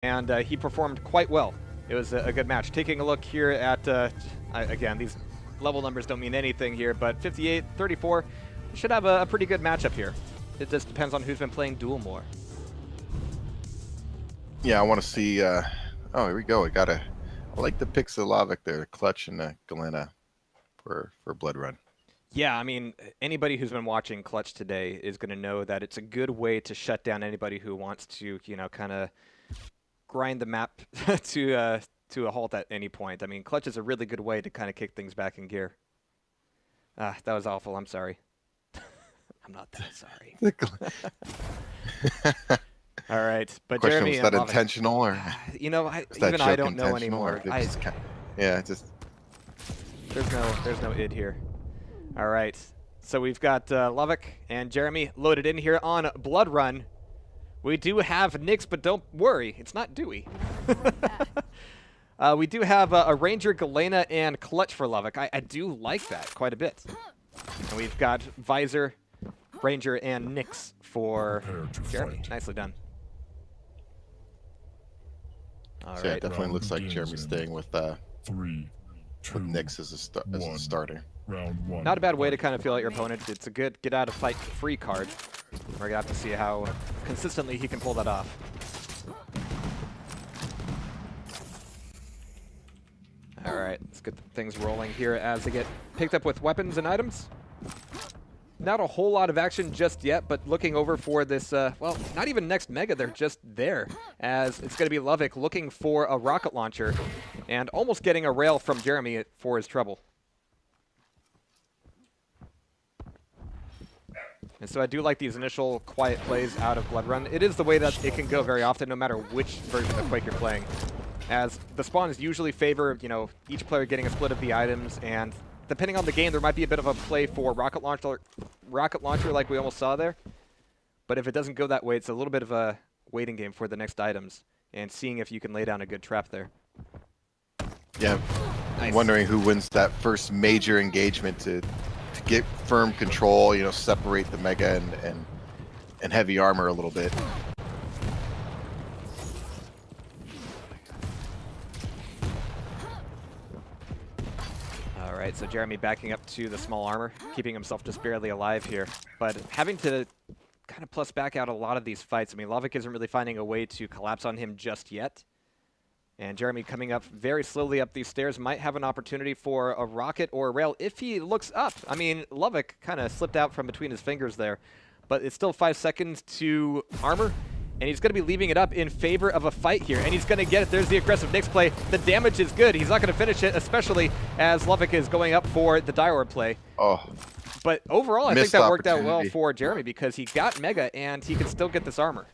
and he performed quite well. It was a good match. Taking a look here at, again, these level numbers don't mean anything here, but 58, 34, should have a pretty good matchup here. It just depends on who's been playing duel more. Yeah, I want to see. Oh, here we go. I like the picks of lavak there, Clutch and Galena for Blood Run. Yeah, I mean, anybody who's been watching Clutch today is going to know that it's a good way to shut down anybody who wants to, you know, kind of grind the map to a halt at any point. I mean, Clutch is a really good way to kind of kick things back in gear. That was awful. I'm sorry. I'm not that sorry. All right, but Question, Jeremy, was that intentional or? You know, even I don't know anymore. Yeah, just there's no id here. All right, so we've got lavak and Jeremy loaded in here on Blood Run. We do have Nyx, but don't worry, it's not Dewey. We do have a Ranger, Galena, and Clutch for lavak. I do like that quite a bit. And we've got Visor, Ranger, and Nyx for Jeremy. Nicely done. All so right. yeah, it definitely looks like Jeremy's staying with Nyx as a starter. Round one. Not a bad way to kind of feel out your opponent. It's a good get out of fight free card. We're gonna have to see how consistently he can pull that off. All right, let's get things rolling here as they get picked up with weapons and items. Not a whole lot of action just yet, but looking over for this, well, not even next Mega, they're just there, as it's going to be lavak looking for a rocket launcher and almost getting a rail from Jeremy for his trouble. And so I do like these initial quiet plays out of Blood Run. It is the way that it can go very often, no matter which version of Quake you're playing, as the spawns usually favor, you know, each player getting a split of the items, and depending on the game, there might be a bit of a play for rocket launcher like we almost saw there. But if it doesn't go that way, it's a little bit of a waiting game for the next items and seeing if you can lay down a good trap there. Yeah, Nice. Wondering who wins that first major engagement to get firm control, you know, separate the Mega and heavy armor a little bit. All right, so Jeremy backing up to the small armor, keeping himself just barely alive here, but having to kind of plus back out a lot of these fights. I mean, lavak isn't really finding a way to collapse on him just yet. And Jeremy coming up very slowly up these stairs might have an opportunity for a rocket or a rail if he looks up. I mean, lavak kind of slipped out from between his fingers there, but it's still 5 seconds to armor. And he's going to be leaving it up in favor of a fight here. And he's going to get it. There's the aggressive Nyx play. The damage is good. He's not going to finish it, especially as lavak is going up for the Dior play. Oh. But overall, I think that worked out well for Jeremy because he got Mega and he could still get this armor.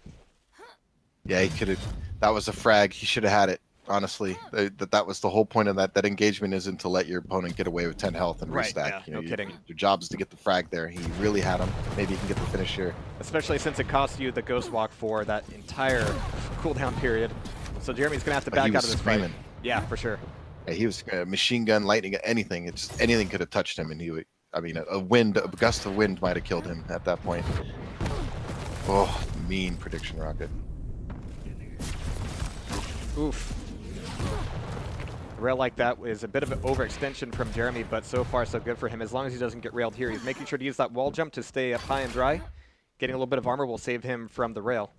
Yeah, he could have. That was a frag. He should have had it. Honestly, that was the whole point of that engagement, isn't to let your opponent get away with 10 health and restack. Yeah, you know, no kidding. Your job is to get the frag there. He really had him. Maybe he can get the finish here. Especially since it cost you the Ghost Walk for that entire cooldown period. So Jeremy's going to have to back out of this fight. Yeah, for sure. Yeah, he was machine gun, lightning, anything. It's anything could have touched him, and he would. I mean, a gust of wind might have killed him at that point. Oh, mean prediction rocket. Oof. A rail like that is a bit of an overextension from Jeremy, but so far so good for him. As long as he doesn't get railed here, he's making sure to use that wall jump to stay up high and dry. Getting a little bit of armor will save him from the rail.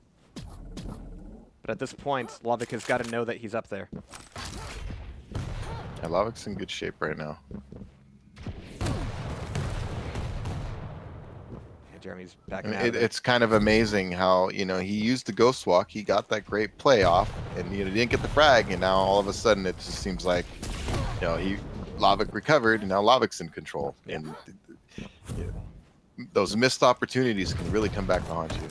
But at this point, lavak has got to know that he's up there. Yeah, lavak's in good shape right now. Jeremy's backing out. It's kind of amazing how, you know, he used the Ghost Walk, he got that great play off, and you know, he didn't get the frag, and now all of a sudden it just seems like, you know, lavak recovered, and now lavak's in control. Yeah. And those missed opportunities can really come back to haunt you.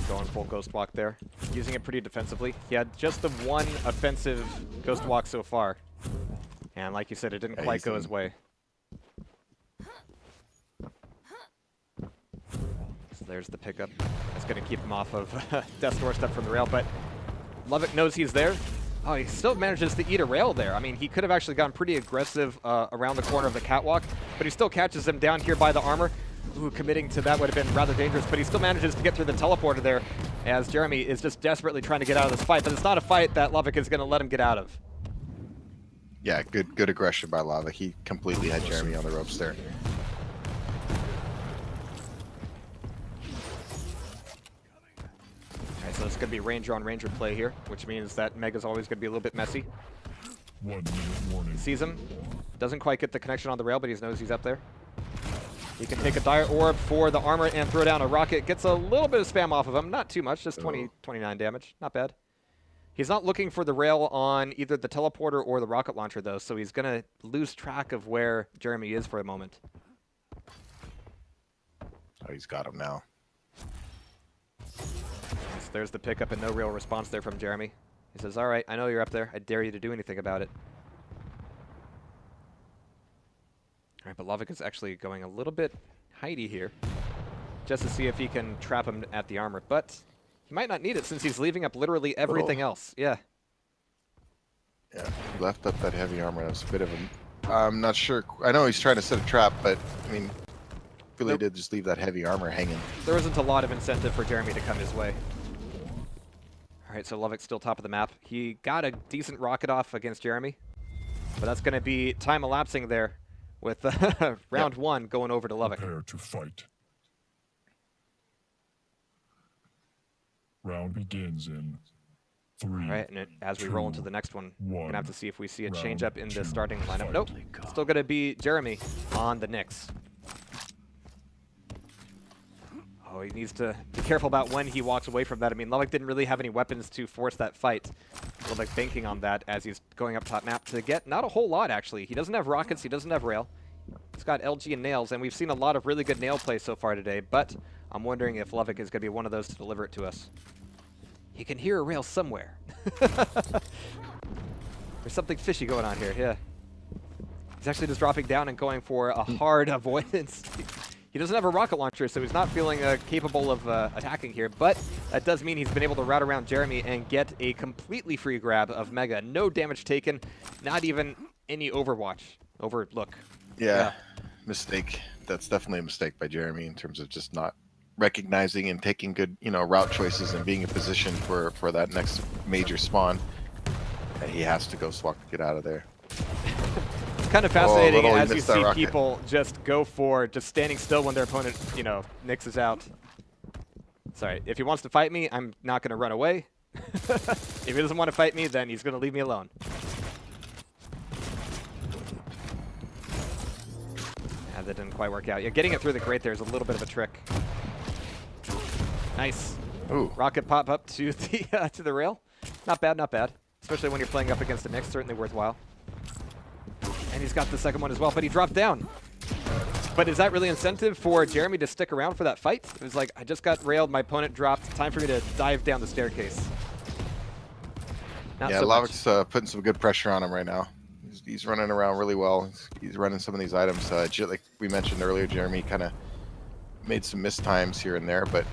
Going full Ghost Walk there, using it pretty defensively. He had just the one offensive Ghost Walk so far, and like you said, it didn't quite go his way. There's the pickup. It's going to keep him off of Death's Doorstep from the rail, but lavak knows he's there. Oh, he still manages to eat a rail there. I mean, he could have actually gotten pretty aggressive around the corner of the catwalk, but he still catches him down here by the armor. Ooh, committing to that would have been rather dangerous, but he still manages to get through the teleporter there as Jeremy is just desperately trying to get out of this fight, but it's not a fight that lavak is going to let him get out of. Yeah, good aggression by lavak. He completely had Jeremy on the ropes there. Alright, so it's going to be ranger on ranger play here, which means that Mega's always going to be a little bit messy. 1 minute warning. He sees him, doesn't quite get the connection on the rail, but he knows he's up there. He can take a dire orb for the armor and throw down a rocket. Gets a little bit of spam off of him, not too much, just 29 damage, not bad. He's not looking for the rail on either the teleporter or the rocket launcher though, so he's going to lose track of where Jeremy is for a moment. Oh, he's got him now. So there's the pickup and no real response there from Jeremy. He says, all right, I know you're up there. I dare you to do anything about it. All right, but lavak is actually going a little bit hidey here just to see if he can trap him at the armor. But he might not need it since he's leaving up literally everything else. Yeah. Yeah, he left up that heavy armor. That was a bit of a... I'm not sure. I know he's trying to set a trap, but, I mean, really did just leave that heavy armor hanging. There isn't a lot of incentive for Jeremy to come his way. All right, so lavak's still top of the map. He got a decent rocket off against Jeremy, but that's going to be time elapsing there with round one going over to lavak. Prepare to fight. Round begins in 3. All right, and as we roll into the next one, we're going to have to see if we see a change up in the starting lineup. Nope, still going to be Jeremy on the Nyx. Oh, he needs to be careful about when he walks away from that. I mean, lavak didn't really have any weapons to force that fight. lavak banking on that as he's going up top map to get not a whole lot, actually. He doesn't have rockets, he doesn't have rail. He's got LG and nails, and we've seen a lot of really good nail play so far today, but I'm wondering if lavak is going to be one of those to deliver it to us. He can hear a rail somewhere. There's something fishy going on here, yeah. He's actually just dropping down and going for a hard avoidance. He doesn't have a rocket launcher, so he's not feeling capable of attacking here, but that does mean he's been able to route around Jeremy and get a completely free grab of Mega. No damage taken, not even any overlook. Yeah, mistake. That's definitely a mistake by Jeremy in terms of just not recognizing and taking good, route choices and being in position for that next major spawn. And he has to go swap to get out of there. It's kind of fascinating as you see people just go for just standing still when their opponent, Nyx is out. Sorry, if he wants to fight me, I'm not going to run away. If he doesn't want to fight me, then he's going to leave me alone. That didn't quite work out. Yeah, getting it through the grate there is a little bit of a trick. Nice. Ooh. Rocket pop up to the to the rail. Not bad, not bad. Especially when you're playing up against a Nyx, certainly worthwhile. And he's got the second one as well, but he dropped down. But is that really incentive for Jeremy to stick around for that fight? It was like, I just got railed, my opponent dropped. Time for me to dive down the staircase. Not yeah, so lavak's putting some good pressure on him right now. He's running around really well. He's running some of these items. Like we mentioned earlier, Jeremy kind of made some missed times here and there, but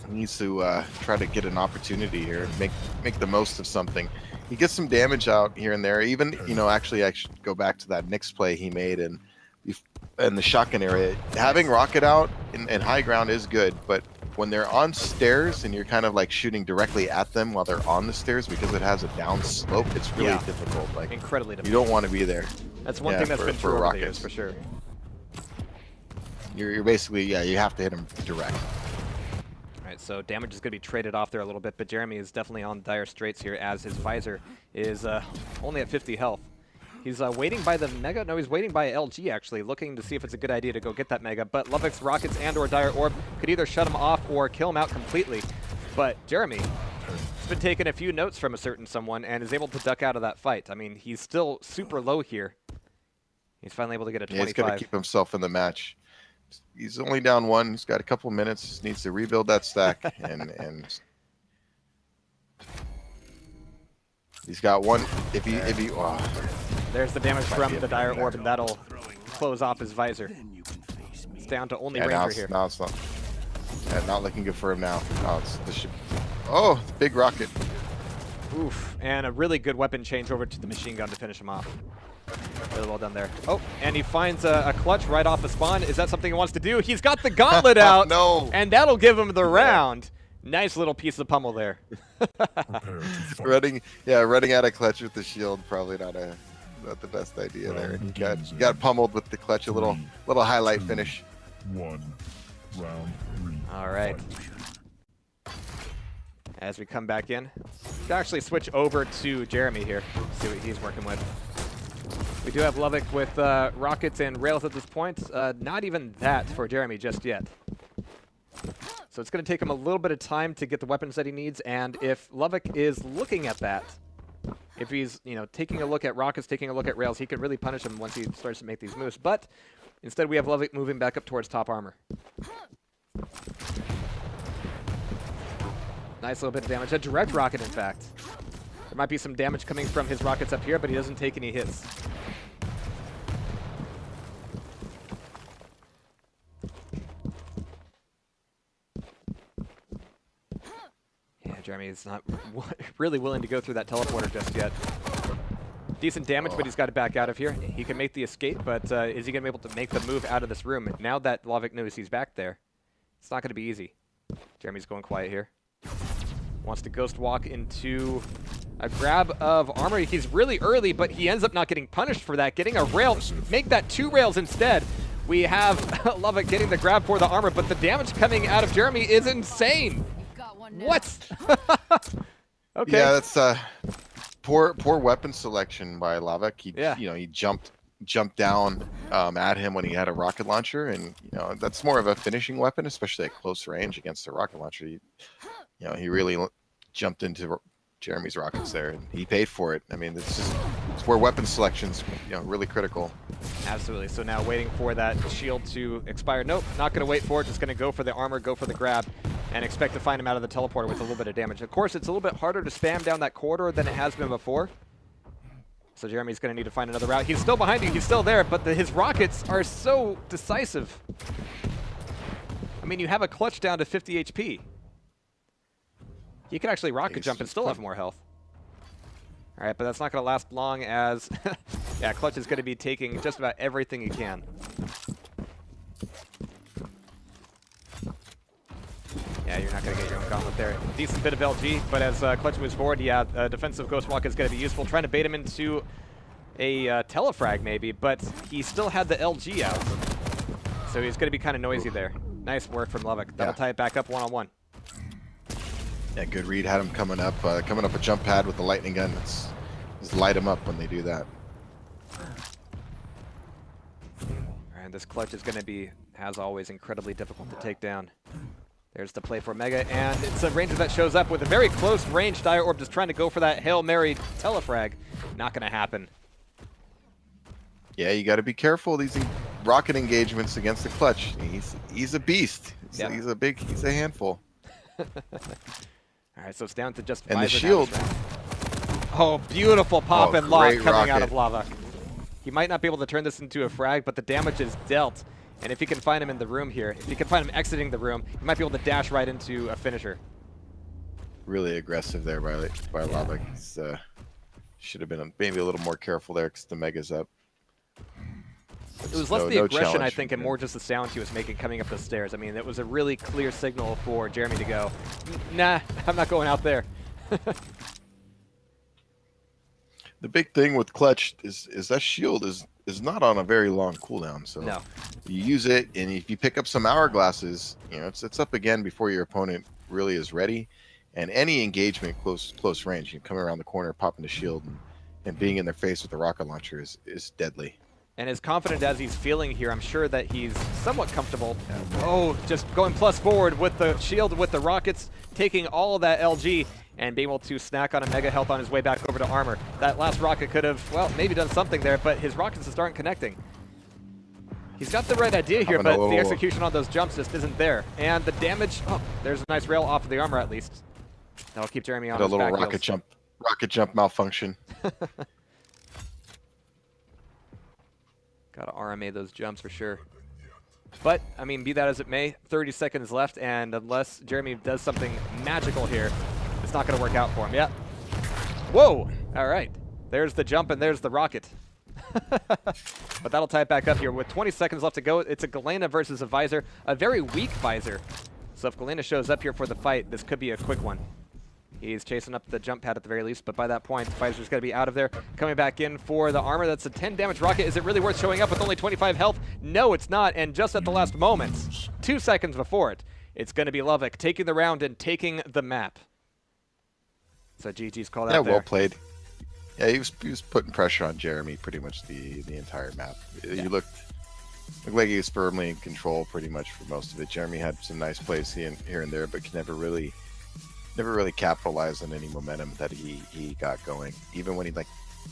he needs to try to get an opportunity here and make the most of something. He gets some damage out here and there. Even, actually I should go back to that Nyx play he made in the shotgun area. Having rocket out in high ground is good, but when they're on stairs and you're kind of like shooting directly at them while they're on the stairs because it has a down slope, it's really difficult. Like incredibly difficult. You don't want to be there. That's one thing that's been true over the years, for sure. You're basically, you have to hit him direct. All right, so damage is going to be traded off there a little bit, but Jeremy is definitely on dire straits here as his visor is only at 50 health. He's waiting by the Mega. No, he's waiting by LG, actually, looking to see if it's a good idea to go get that Mega. But lavak's rockets and or dire orb could either shut him off or kill him out completely. But Jeremy has been taking a few notes from a certain someone and is able to duck out of that fight. I mean, he's still super low here. He's finally able to get a 25. Yeah, he's got to keep himself in the match. He's only down one. He's got a couple minutes. Just needs to rebuild that stack and he's got one. If he There's the damage from the dire orb, and that'll close off his visor. It's down to only ranger here. Now it's not. Yeah, not looking good for him now. Oh, the big rocket. Oof, and a really good weapon change over to the machine gun to finish him off. Really well done there. Oh, and he finds a clutch right off the spawn. Is that something he wants to do? He's got the gauntlet out. No. And that'll give him the round. Nice little piece of pummel there. Prepare to fight. running out of clutch with the shield, probably not the best idea there. You got pummeled with the clutch, a little highlight finish. 1. Round 3. All right. Fight. As we come back in, we can actually switch over to Jeremy here, see what he's working with. We do have lavak with rockets and rails at this point. Not even that for Jeremy just yet. So it's going to take him a little bit of time to get the weapons that he needs, and if lavak is looking at that, if he's taking a look at rockets, taking a look at rails, he can really punish him once he starts to make these moves. But instead we have lavak moving back up towards top armor. Nice little bit of damage. A direct rocket, in fact. There might be some damage coming from his rockets up here, but he doesn't take any hits. Yeah, Jeremy is not really willing to go through that teleporter just yet. Decent damage, but he's got to back out of here. He can make the escape, but is he going to be able to make the move out of this room? Now that lavak knows he's back there, it's not going to be easy. Jeremy's going quiet here. Wants to ghost walk into a grab of armor. He's really early, but he ends up not getting punished for that. Getting a rail, make that 2 rails instead. We have lavak getting the grab for the armor, but the damage coming out of Jeremy is insane. What? Okay. Yeah, that's poor weapon selection by lavak. He jumped down at him when he had a rocket launcher, and that's more of a finishing weapon, especially at close range against a rocket launcher. He really jumped into Jeremy's rockets there, and he paid for it. I mean, it's where weapon selection's really critical. Absolutely. So now waiting for that shield to expire. Nope, not going to wait for it. Just going to go for the armor, go for the grab, and expect to find him out of the teleporter with a little bit of damage. Of course, it's a little bit harder to spam down that corridor than it has been before. So Jeremy's going to need to find another route. He's still behind you. He's still there, but his rockets are so decisive. I mean, you have a clutch down to 50 HP. He can actually rocket jump and still have more health. All right, but that's not going to last long as yeah, clutch is going to be taking just about everything he can. Yeah, you're not going to get your own gauntlet there. Decent bit of LG, but as clutch moves forward, yeah, defensive ghost walk is going to be useful. Trying to bait him into a telefrag maybe, but he still had the LG out. So he's going to be kind of noisy there. Nice work from lavak. That'll tie it back up one-on-one. Yeah, good read. Had him coming up a jump pad with the lightning gun. Just light him up when they do that. And this clutch is going to be, as always, incredibly difficult to take down. There's the play for Mega, and it's a ranger that shows up with a very close range. Dire Orb just trying to go for that Hail Mary telefrag. Not going to happen. Yeah, you got to be careful these rocket engagements against the clutch. He's a beast. He's a handful. All right, so it's down to just and the visor shield. damage. Oh, beautiful pop and lock coming out of rocket. lavak. He might not be able to turn this into a frag, but the damage is dealt. And if he can find him in the room here, if he can find him exiting the room, he might be able to dash right into a finisher. Really aggressive there by lavak. He's, should have been maybe a little more careful there because the Mega's up. It was less the aggression, I think, and more just the sound he was making coming up the stairs. I mean, it was a really clear signal for Jeremy to go, nah, I'm not going out there. The big thing with clutch is that shield is not on a very long cooldown. So no. You use it, and if you pick up some hourglasses, it's up again before your opponent really is ready. And any engagement close range, you come around the corner, popping the shield, and being in their face with a rocket launcher is deadly. And as confident as he's feeling here, I'm sure that he's somewhat comfortable. Oh, just going plus forward with the shield, with the rockets, taking all of that LG, and being able to snack on a mega health on his way back over to armor. That last rocket could have, well, maybe done something there, but his rockets just aren't connecting. He's got the right idea here, but the execution on those jumps just isn't there. And the damage, oh, there's a nice rail off of the armor at least. That'll keep Jeremy on his little back rocket heels. jump malfunction. Gotta RMA those jumps for sure. But, I mean, be that as it may, 30 seconds left, and unless Jeremy does something magical here, it's not going to work out for him. Yeah. Whoa! All right. There's the jump, and there's the rocket. But that'll tie it back up here. With 20 seconds left to go, it's a Galena versus a Visor. A very weak Visor. So if Galena shows up here for the fight, this could be a quick one. He's chasing up the jump pad at the very least, but by that point, Visor's going to be out of there. Coming back in for the armor. That's a 10 damage rocket. Is it really worth showing up with only 25 health? No, it's not. And just at the last moments, 2 seconds before it, it's going to be lavak taking the round and taking the map. So GG's called out there. Well played. Yeah, he was putting pressure on Jeremy pretty much the entire map. Yeah. He looked like he was firmly in control pretty much for most of it. Jeremy had some nice plays here and there, but never really capitalized on any momentum that he got going. Even when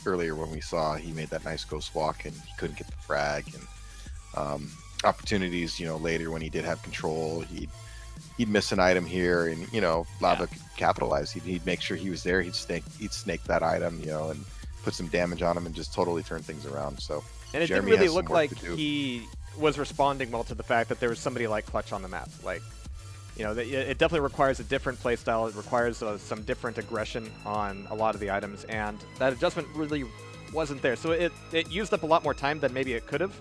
earlier when we saw he made that nice ghost walk and he couldn't get the frag, and opportunities, later when he did have control, he'd miss an item here, and lavak could capitalize. He'd make sure he was there. He'd snake that item, and put some damage on him and just totally turn things around. So and it Jeremy didn't really has look some work like to do. he was responding well to the fact that there was somebody like Clutch on the map. It definitely requires a different playstyle. It requires some different aggression on a lot of the items, and that adjustment really wasn't there. So it used up a lot more time than maybe it could have,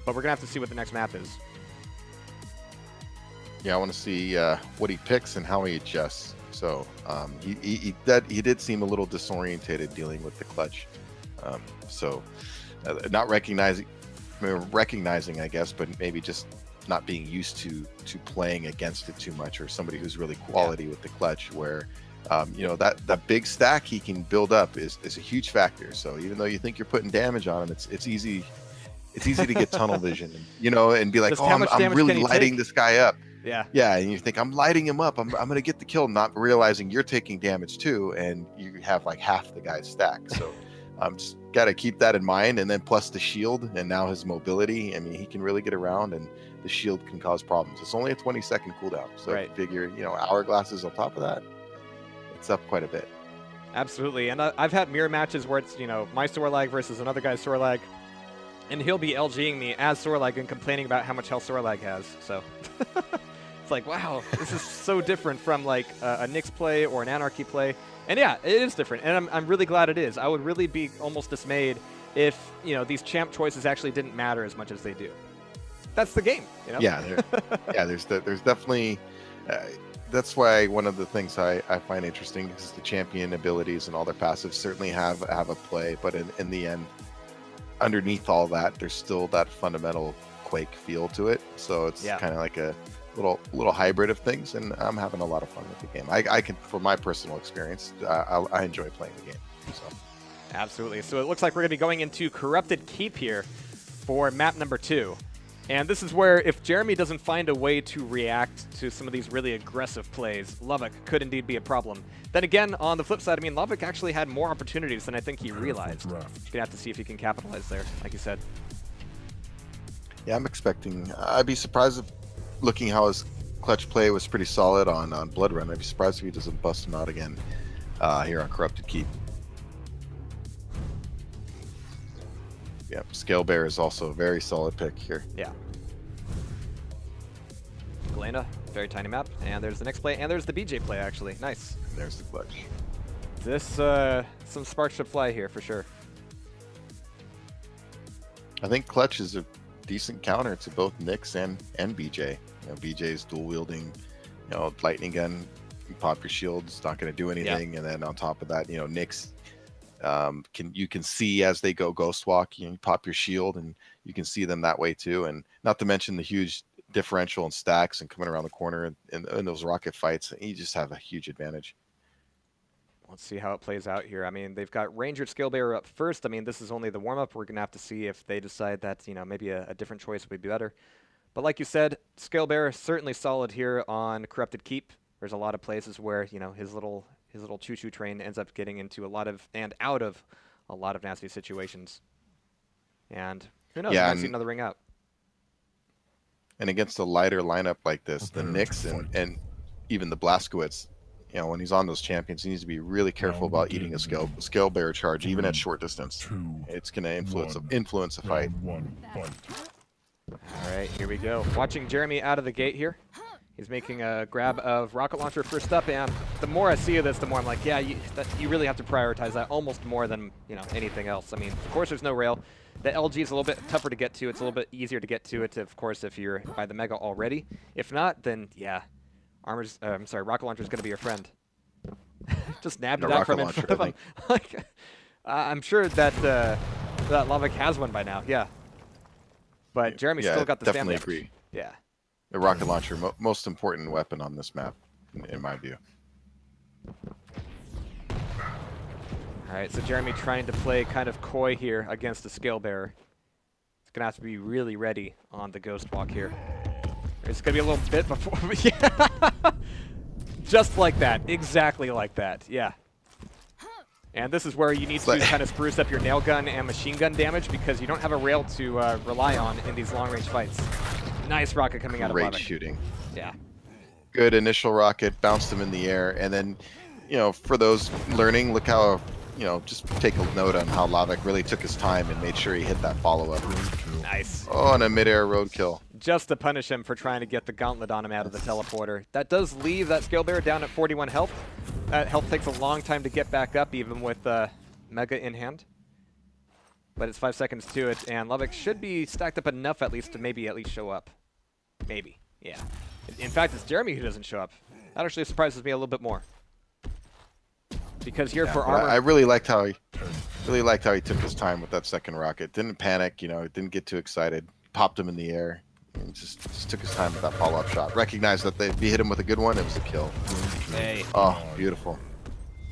but we're going to have to see what the next map is. Yeah, I want to see what he picks and how he adjusts. So he did seem a little disorientated dealing with the clutch. Not recognizing, I guess, but maybe just not being used to playing against it too much, or somebody who's really quality with the clutch, where that big stack he can build up is a huge factor. So even though you think you're putting damage on him, it's easy to get tunnel vision, and be like, Just oh, how much I'm damage really can he lighting take? this guy up. Yeah, And you think, I'm lighting him up, I'm gonna get the kill, not realizing you're taking damage too, and you have like half the guy's stack. So just gotta keep that in mind, and then plus the shield and now his mobility. I mean, he can really get around, and the shield can cause problems. It's only a 20-second cooldown, so right. if you figure hourglasses on top of that, it's up quite a bit. Absolutely. And I've had mirror matches where it's my Sorlag versus another guy's Sorlag, and he'll be LGing me as Sorlag and complaining about how much health Sorlag has. So it's like, wow, this is so different from like a Nyx play or an Anarchy play. And yeah, it is different, and I'm really glad it is. I would really be almost dismayed if these champ choices actually didn't matter as much as they do. That's the game, Yeah, there's definitely. That's why one of the things I find interesting is the champion abilities and all their passives certainly have a play, but in the end, underneath all that, there's still that fundamental Quake feel to it. So it's kind of like a little hybrid of things, and I'm having a lot of fun with the game. I can, from my personal experience, I enjoy playing the game. So. Absolutely. So it looks like we're going to be going into Corrupted Keep here for map number 2. And this is where, if Jeremy doesn't find a way to react to some of these really aggressive plays, lavak could indeed be a problem. Then again, on the flip side, lavak actually had more opportunities than I think he realized. You're going to have to see if he can capitalize there, like you said. Yeah, I'm expecting. I'd be surprised if, looking how his clutch play was pretty solid on Blood Run, I'd be surprised if he doesn't bust him out again here on Corrupted Keep. Yeah, Scale Bear is also a very solid pick here. Yeah. Galena, very tiny map. And there's the next play, and there's the BJ play, actually. Nice. And there's the clutch. This, some sparks should fly here for sure. I think clutch is a decent counter to both Nyx and BJ. BJ's dual wielding, lightning gun, you pop your shield, it's not going to do anything. And then on top of that, Nyx, you can see as they go ghost walk, you pop your shield and you can see them that way too. And not to mention the huge differential in stacks and coming around the corner in those rocket fights, you just have a huge advantage. Let's see how it plays out here. They've got Ranger Scalebearer up first. This is only the warm-up. We're going to have to see if they decide that, maybe a different choice would be better. But like you said, Scalebearer certainly solid here on Corrupted Keep. There's a lot of places where, his little choo-choo train ends up getting into out of a lot of nasty situations. And who knows, we might see another ring out. And against a lighter lineup like this, the Nyx and even the Blaskowitz, when he's on those champions, he needs to be really careful about eating a scale bearer charge, even at short distance. It's going to influence a fight. All right, here we go. Watching Jeremy out of the gate here. He's making a grab of rocket launcher first up, and the more I see of this, the more I'm like, yeah, you really have to prioritize that almost more than anything else. I mean, of course, there's no rail. The LG is a little bit tougher to get to. It's a little bit easier to get to it, of course, if you're by the Mega already. If not, then yeah, rocket launcher is going to be your friend. Just nabbed it out from in front of him. Like, I'm sure that that lavak has one by now. Yeah, but Jeremy's still got the definitely stamina. agree. Yeah. The rocket launcher, most important weapon on this map, in my view. All right, so Jeremy trying to play kind of coy here against the scale bearer. He's gonna have to be really ready on the ghost walk here. It's gonna be a little bit before, yeah. Just like that, exactly like that, yeah. And this is where you need to kind of spruce up your nail gun and machine gun damage because you don't have a rail to rely on in these long-range fights. Nice rocket coming out of lavak. Great shooting. Yeah. Good initial rocket, bounced him in the air, and then, for those learning, look how, just take a note on how lavak really took his time and made sure he hit that follow-up. Nice. Oh, and a mid-air roadkill. Just to punish him for trying to get the gauntlet on him out of the teleporter. That does leave that scale bearer down at 41 health. That health takes a long time to get back up, even with Mega in hand. But it's 5 seconds to it, and lavak should be stacked up enough at least to maybe at least show up. Maybe, yeah. In fact, it's Jeremy who doesn't show up. That actually surprises me a little bit more. Because here for armor, I really liked how he took his time with that second rocket. Didn't panic, didn't get too excited. Popped him in the air. And just took his time with that follow-up shot. Recognized that if he hit him with a good one, it was a kill. Hey. Oh, beautiful.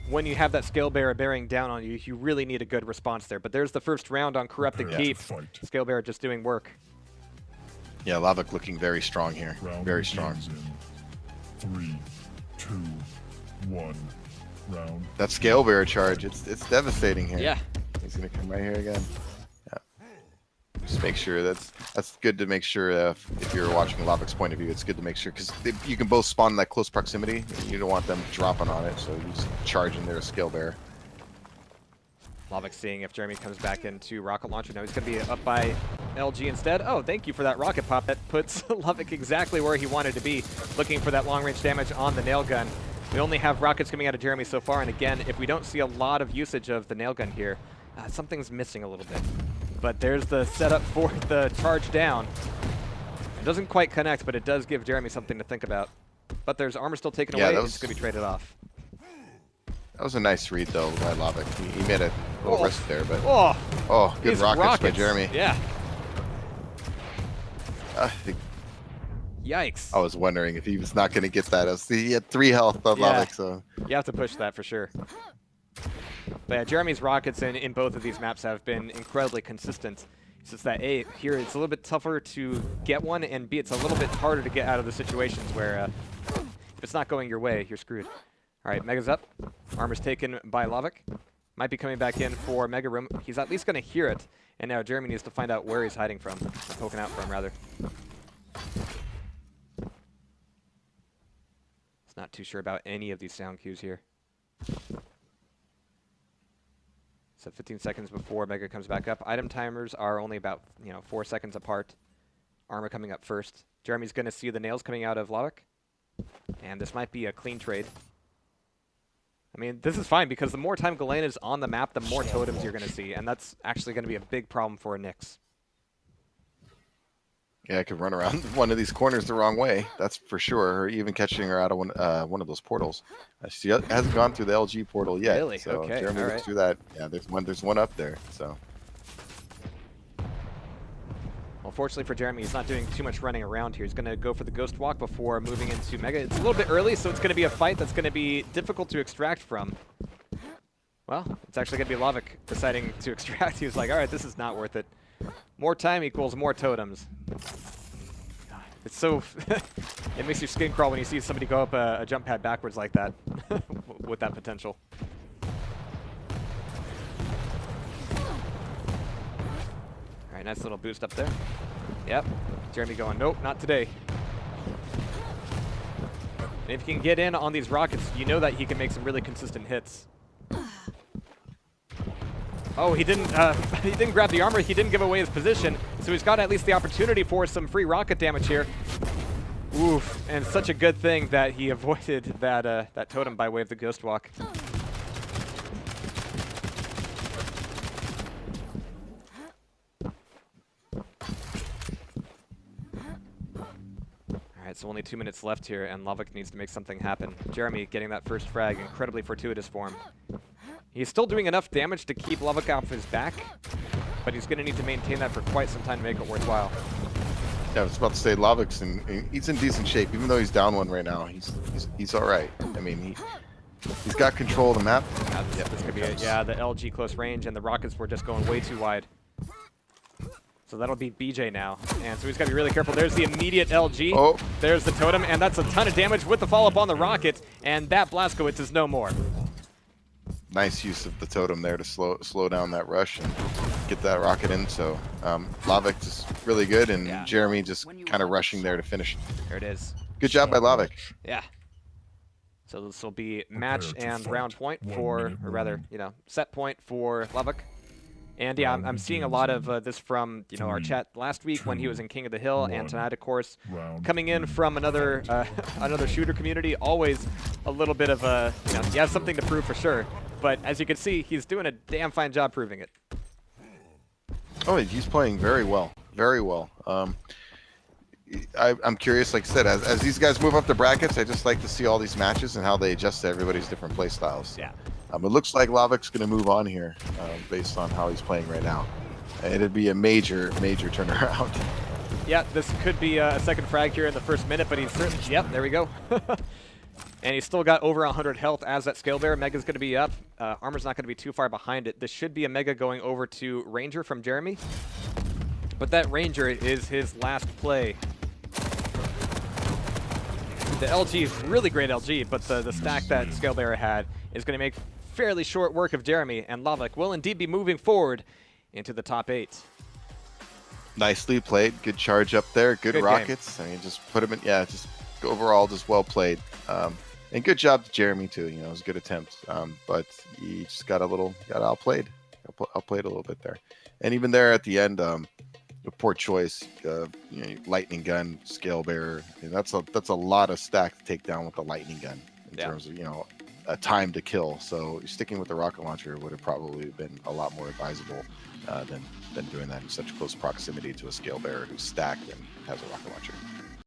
When you have that scale bearer bearing down on you, you really need a good response there. But there's the first round on Corrupted Keep. Scale bearer just doing work. Yeah, lavak looking very strong here. Very strong. 3, 2, 1. Round. That scale bearer charge, it's devastating here. Yeah. He's gonna come right here again. Yeah. Just make sure that's good to make sure if you're watching lavak's point of view, it's good to make sure because you can both spawn in that close proximity. And you don't want them dropping on it, so you just charge in there a scale bearer. lavak seeing if Jeremy comes back into rocket launcher. Now he's going to be up by LG instead. Oh, thank you for that rocket pop. That puts lavak exactly where he wanted to be, looking for that long-range damage on the nail gun. We only have rockets coming out of Jeremy so far, and again, if we don't see a lot of usage of the nail gun here, something's missing a little bit. But there's the setup for the charge down. It doesn't quite connect, but it does give Jeremy something to think about. But there's armor still taken away. It's going to be traded off. That was a nice read, though, by lavak. He made a little risk there, but... good These rockets by Jeremy. Yeah. I think Yikes. I was wondering if he was not going to get that. He had 3 health on lavak, so... You have to push that for sure. But yeah, Jeremy's rockets in both of these maps have been incredibly consistent. It's just that, A, here it's a little bit tougher to get one, and B, it's a little bit harder to get out of the situations where if it's not going your way, you're screwed. All right, Mega's up. Armor's taken by lavak. Might be coming back in for Mega Room. He's at least going to hear it, and now Jeremy needs to find out where he's hiding from. Or poking out from, rather. It's not too sure about any of these sound cues here. So 15 seconds before Mega comes back up. Item timers are only about 4 seconds apart. Armor coming up first. Jeremy's going to see the nails coming out of lavak. And this might be a clean trade. I mean, this is fine because the more time Galena is on the map, the more totems you're going to see. And that's actually going to be a big problem for a Nyx. Yeah, I could run around one of these corners the wrong way, that's for sure, or even catching her out of one of those portals. She hasn't gone through the LG portal yet. Really? So okay. Jeremy looks through that. Yeah, there's one up there. So. Well, fortunately for Jeremy, he's not doing too much running around here. He's going to go for the Ghost Walk before moving into Mega. It's a little bit early, so it's going to be a fight that's going to be difficult to extract from. Well, it's actually going to be lavak deciding to extract. He was like, all right, this is not worth it. More time equals more totems. It's so... it makes your skin crawl when you see somebody go up a jump pad backwards like that with that potential. All right, nice little boost up there. Yep. Jeremy going, nope, not today. And if you can get in on these rockets, you know that he can make some really consistent hits. Oh, he didn't grab the armor. He didn't give away his position, so he's got at least the opportunity for some free rocket damage here. Oof, and such a good thing that he avoided that that totem by way of the Ghost Walk. Alright, so only 2 minutes left here, and lavak needs to make something happen. jrmy getting that first frag, incredibly fortuitous for him. He's still doing enough damage to keep lavak off his back, but he's going to need to maintain that for quite some time to make it worthwhile. Yeah, I was about to say lavak's he's in decent shape, even though he's down one right now. He's all right. I mean, he's got control of the map. Yeah, this could be it. Yeah, the LG close range, and the rockets were just going way too wide. So that'll be BJ now, and so he's got to be really careful. There's the immediate LG. Oh. There's the totem, and that's a ton of damage with the follow-up on the rocket, and that Blazkowicz is no more. Nice use of the totem there to slow down that rush and get that rocket in. So lavak is really good, and Yeah. jrmy just kind of rushing there to finish. There it is. Good job by lavak. Yeah. So this will be match Prepare to and fight. round point 1 for, minute or rather, warning. you know, set point for lavak. And yeah, I'm Round seeing a begins lot in of this from, you know, our 3, chat last week when he was in King of the Hill, and 1. tonight, of course, Round coming in 3. from another another shooter community. Always a little bit of a, you know, he has something to prove for sure. But as you can see, he's doing a damn fine job proving it. Oh, he's playing very well, very well. I'm curious, like I said, as these guys move up the brackets, I just like to see all these matches and how they adjust to everybody's different play styles. Yeah. It looks like lavak's going to move on here based on how he's playing right now. It'd be a major turnaround. Yeah, this could be a second frag here in the first minute, but he's certainly, yep, there we go. And he's still got over 100 health as that Scale Bearer. Mega's going to be up. Armor's not going to be too far behind it. This should be a Mega going over to Ranger from jrmy. But that Ranger is his last play. The LG is really great LG, but the stack that Scale Bearer had is going to make fairly short work of jrmy, and lavak will indeed be moving forward into the top 8. Nicely played. Good charge up there. Good Good rockets. I mean, just put him in. Yeah, just overall, just well played. And good job to jrmy too. You know, it was a good attempt. But he just got outplayed. Outplayed a little bit there. And even there at the end, a poor choice. You know, lightning gun, Scale Bearer. I mean, that's a lot of stack to take down with the lightning gun in terms of, you know, a time to kill. So sticking with the rocket launcher would have probably been a lot more advisable than doing that in such close proximity to a Scale Bearer who's stacked and has a rocket launcher.